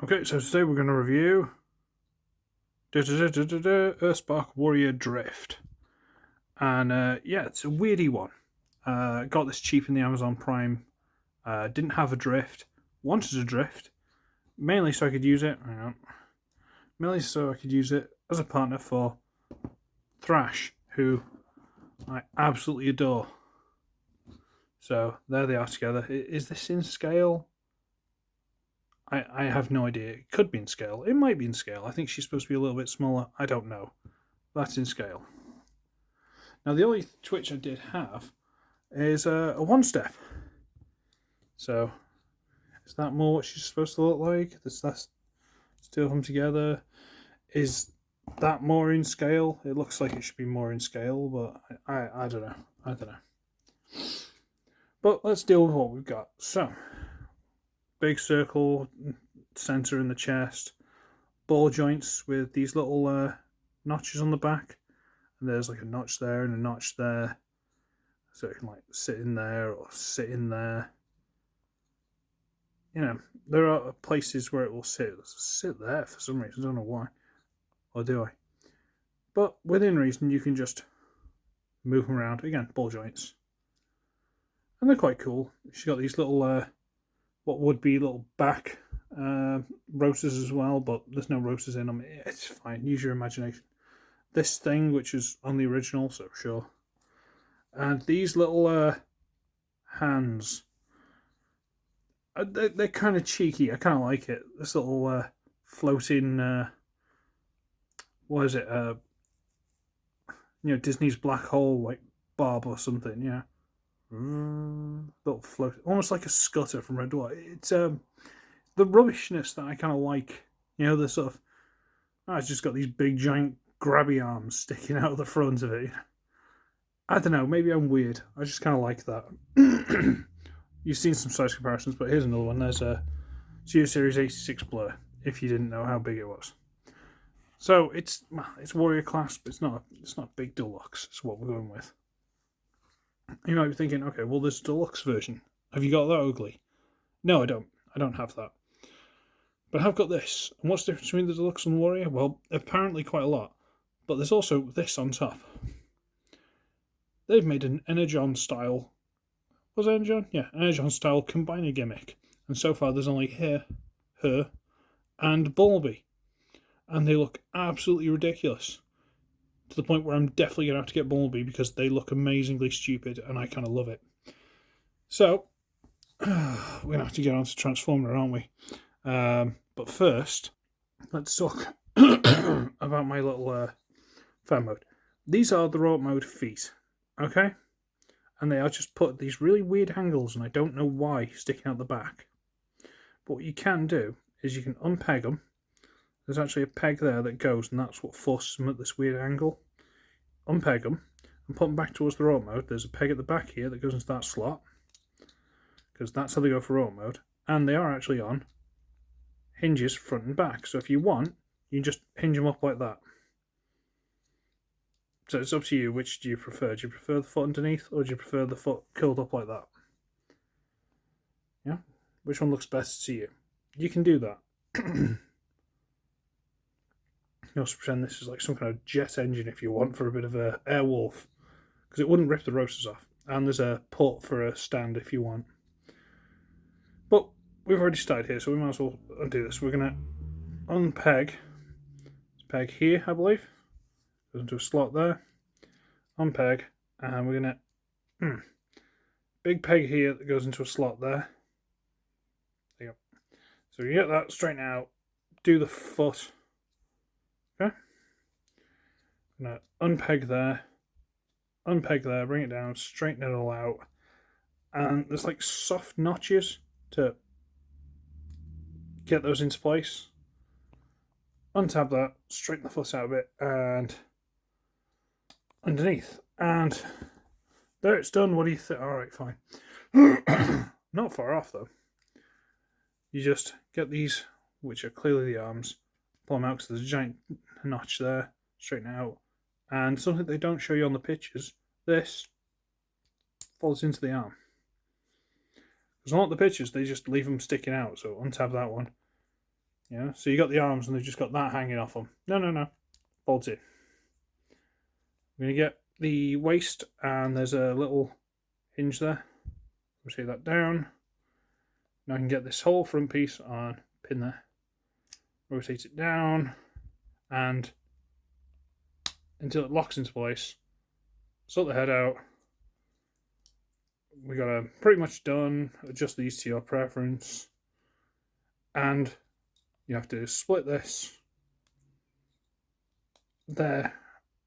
Okay, so today we're going to review Earthspark Warrior Drift. And yeah, it's a weirdy one. Got this cheap in the Amazon Prime. Didn't have a drift. Wanted a drift. Mainly so I could use it. Hang on. Mainly so I could use it as a partner for Thrash, who I absolutely adore. So there they are together. Is this in scale? I have no idea. It could be in scale. It might be in scale. I think she's supposed to be a little bit smaller. I don't know. That's in scale. Now, the only Twitch I did have is a one-step. So, is that more what she's supposed to look like? Does that still come together? Is that more in scale? It looks like it should be more in scale, but I don't know. I don't know. But let's deal with what we've got. So, big circle center in the chest, ball joints with these little notches on the back, and there's like a notch there and a notch there, so it can like sit in there or sit in there. You know, there are places where it will sit there for some reason. I don't know why, or do I? But within reason, you can just move them around. Again, ball joints, and they're quite cool. She's got these little what would be little back rotors as well, but there's no rotors in them. It's fine. Use your imagination. This thing, which is on the original, so sure. And these little hands, they're kind of cheeky. I kind of like it. This little floating, what is it? Disney's black hole, like barb or something. Yeah. Little float, almost like a scutter from Red Dwarf. It's the rubbishness that I kind of like. You know, the sort of, it's just got these big giant grabby arms sticking out of the front of it. I don't know, maybe I'm weird. I just kind of like that. You've seen some size comparisons, but here's another one. There's a Series 86 Blur, if you didn't know how big it was. So it's Warrior class, but it's not big deluxe. It's what we're going with. You might be thinking, okay, well, there's a deluxe version. Have you got that ugly? No, I don't. I don't have that. But I have got this. And what's the difference between the deluxe and the Warrior? Well, apparently quite a lot. But there's also this on top. They've made an Energon style. Was it Energon? Yeah, Energon style combiner gimmick. And so far there's only her, and Bulby. And they look absolutely ridiculous. To the point where I'm definitely going to have to get Bulby because they look amazingly stupid and I kind of love it. So, we're going to have to get on to Transformer, aren't we? But first, let's talk about my little fan mode. These are the robot mode feet, okay? And they are just put at these really weird angles, and I don't know why, sticking out the back. But what you can do is you can unpeg them. There's actually a peg there that goes, and that's what forces them at this weird angle. Unpeg them and put them back towards the robot mode. There's a peg at the back here that goes into that slot, because that's how they go for robot mode. And they are actually on hinges front and back. So if you want, you can just hinge them up like that. So it's up to you. Which do you prefer? Do you prefer the foot underneath, or do you prefer the foot curled up like that? Yeah? Which one looks best to you? You can do that. You also pretend this is like some kind of jet engine if you want, for a bit of a Airwolf, because it wouldn't rip the rotors off. And there's a port for a stand if you want. But we've already started here, so we might as well undo this. We're going to unpeg. This peg here, I believe. Goes into a slot there. Unpeg. And we're going to... big peg here that goes into a slot there. There you go. So you get that straighten out. Do the foot. Okay. I'm going to unpeg there, bring it down, straighten it all out. And there's like soft notches to get those into place. Untab that, straighten the foot out a bit, and underneath. And there it's done. What do you think? Alright, fine. Not far off though. You just get these, which are clearly the arms, pull them out because there's a giant notch there, straighten it out. And something they don't show you on the pictures, this folds into the arm. Because on the pictures, they just leave them sticking out, so untab that one. Yeah, so you got the arms and they've just got that hanging off them. No. Bolt it. I'm going to get the waist and there's a little hinge there. Rotate that down. Now I can get this whole front piece on, pin there. Rotate it down and until it locks into place. Sort the head out. We got a pretty much done. Adjust these to your preference. And you have to split this. There.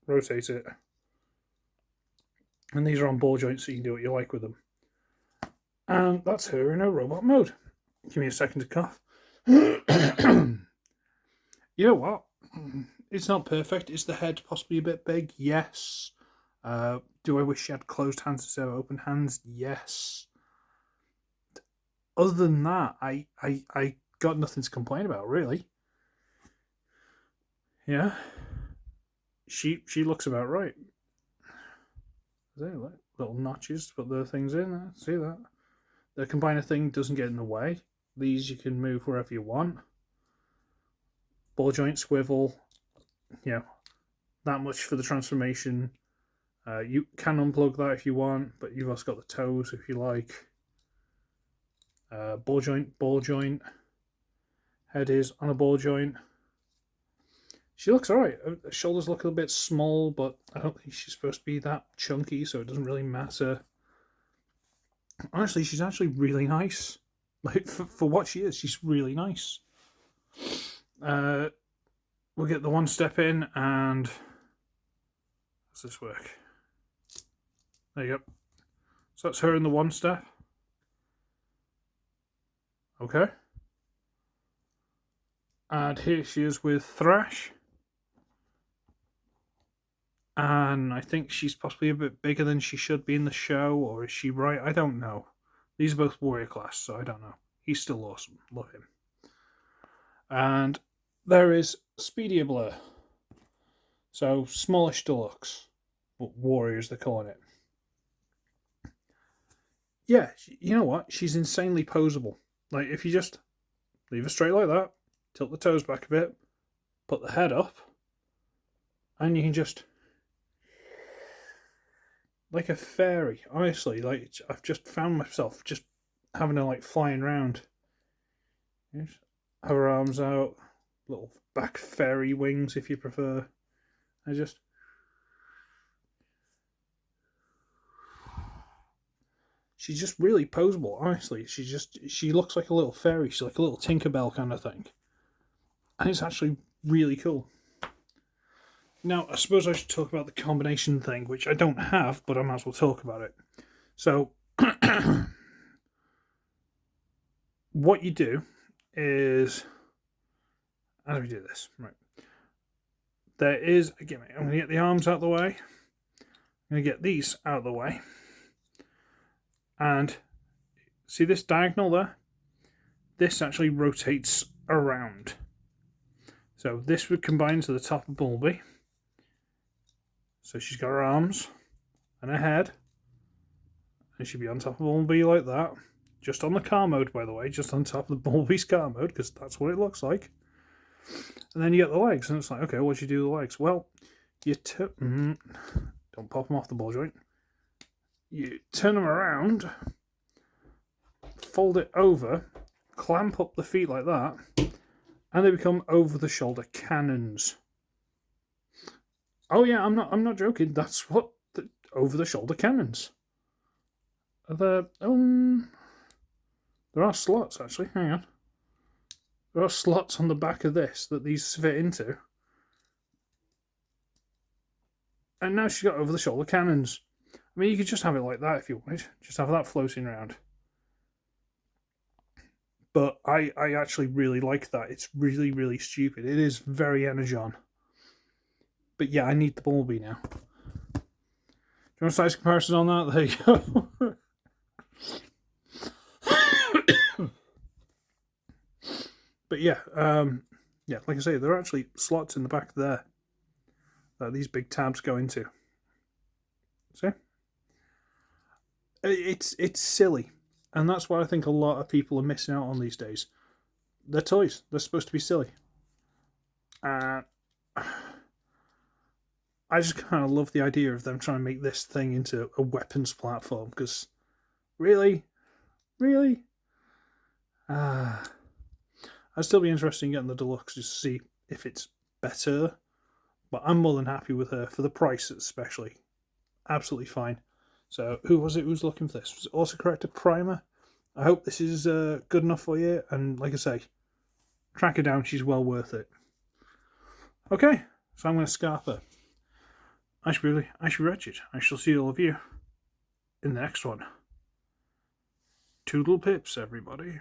Rotate it. And these are on ball joints so you can do what you like with them. And that's her in a robot mode. Give me a second to cough. You know what? It's not perfect. Is the head possibly a bit big? Yes. Do I wish she had closed hands instead of open hands? Yes. Other than that, I got nothing to complain about, really. Yeah. She looks about right. There, little notches to put the things in. See that? The combiner thing doesn't get in the way. These you can move wherever you want. Ball joint swivel. Yeah, that much for the transformation. You can unplug that if you want, but you've also got the toes if you like. Ball joint. Head is on a ball joint. She looks alright. Her shoulders look a bit small, but I don't think she's supposed to be that chunky, so it doesn't really matter. Honestly, she's actually really nice. Like, for what she is, she's really nice. We'll get the one step in, and how's this work? There you go. So that's her in the one step. Okay. And here she is with Thrash. And I think she's possibly a bit bigger than she should be in the show, or is she right? I don't know. These are both warrior class, so I don't know. He's still awesome. Love him. And there is Speedier Blur. So, smallish deluxe. Warriors, they're calling it. Yeah, you know what? She's insanely posable. Like, if you just leave her straight like that, tilt the toes back a bit, put the head up, and you can just... like a fairy, honestly. Like, I've just found myself just having her, like, flying around. Have her arms out, little back fairy wings if you prefer. I just... she's just really posable, honestly. She looks like a little fairy. She's like a little Tinkerbell kind of thing. And it's actually really cool. Now, I suppose I should talk about the combination thing, which I don't have, but I might as well talk about it. So, what you do is... how do we do this? Right. There is... again, I'm going to get the arms out of the way. I'm going to get these out of the way. And see this diagonal there? This actually rotates around. So this would combine to the top of Bumblebee. So she's got her arms and her head. And she'd be on top of Bumblebee like that. Just on the car mode, by the way. Just on top of the Bumblebee's car mode, because that's what it looks like. And then you get the legs. And it's like, okay, what do you do with the legs? Well, you don't pop them off the ball joint. You turn them around, fold it over, clamp up the feet like that, and they become over-the-shoulder cannons. Oh yeah, I'm not joking. That's what the over-the-shoulder cannons. There are slots actually. Hang on. There are slots on the back of this that these fit into, and now she's got over-the-shoulder cannons. I mean, you could just have it like that if you wanted. Just have that floating around. But I actually really like that. It's really, really stupid. It is very energon. But yeah, I need the Bumblebee now. Do you want a size comparison on that? There you go. But yeah, like I say, there are actually slots in the back there that these big tabs go into. See? It's silly, and that's what I think a lot of people are missing out on these days. they're toys. They're supposed to be silly. I just kind of love the idea of them trying to make this thing into a weapons platform, because really? I'd still be interested in getting the deluxe just to see if it's better, but I'm more than happy with her for the price, especially. Absolutely fine. So, who was it who was looking for this? Was it autocorrected primer? I hope this is good enough for you, and like I say, track her down, she's well worth it. Okay, so I'm going to scarp her. I should be wretched. I shall see all of you in the next one. Toodle pips, everybody.